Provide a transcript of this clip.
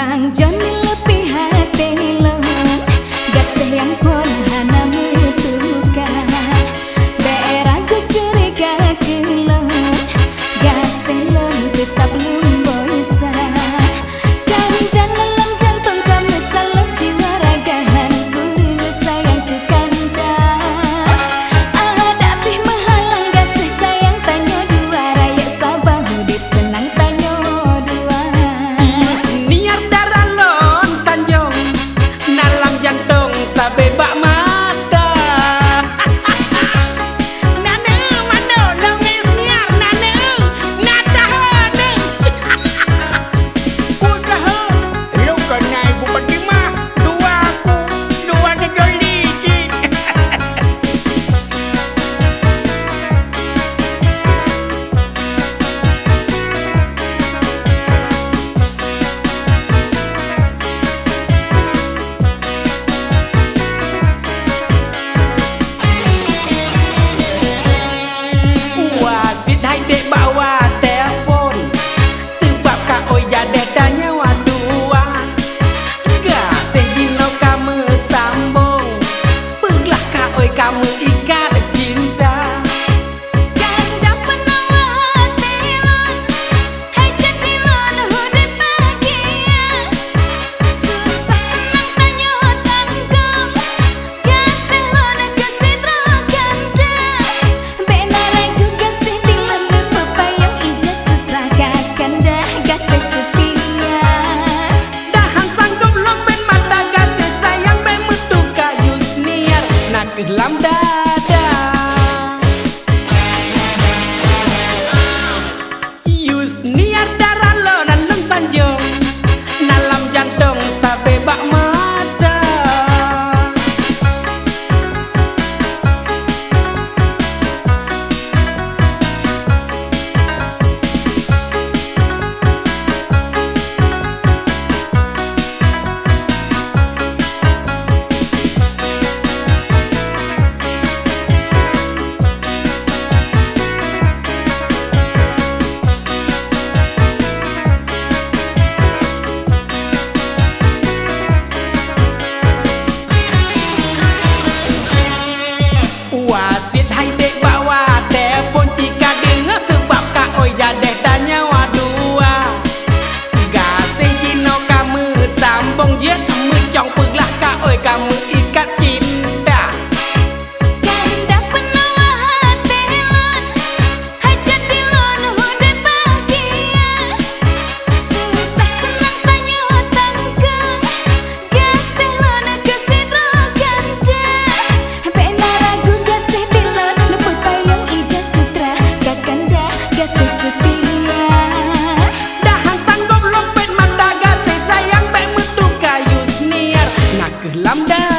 Bang Johnny lebih hati lo, gasih yang pun hana mutukan. Daerah ku curiga kelon, gasih lo tetap belum bosan. Kandan dalam jantung kamu selalu jiwa ragahan ku sayang ku kanda. Ada pih menghalang gasih sayang tanya dua raya sabah hudip senang tanya dua. Niat darah lon sanjung nalang jantung sabe bak mata. Nane mano nangis niar nane nata hane. Udah lu kena ibu Fatimah dua aku dua kedoli. Wasit hai dek bawa telpon sebab kak oi jadeh tanya wadua. Gasih jino kamu sambung peglah kak oi kamu ikat cinta. Kanda penawa hati lon, hai jadi lon hudip bahagia. Susah senang tanya tanggung, gasih lon gasih terkanda. Benar aku gasih dilon berpapayang ijaz sutra kakanda gasih setia. Dahan sanggup lopen mata gasih sayang bemutu kayu niar nak dalam dada. Yus niar darah lo nalung sanjung nalam jantung sabe bak mata. Wasit hai dek bawa telpon jika dengar sebab kak oi jadeh tanya wadua. Gasih jino kamu sambung je kamu jong peglah kak oi kamu ikat cinta. Kanda penawa hati lon, hai jadi lon hudip bahagia. Susah senang tanya tanggung, gasih lon gasih terkanda. Benar aku gasih dilon berpapayang ijaz sutra kakanda gasih setia. Dahan sanggup lompet mata gasih sayang bemutu kayu niar nak dalam dada.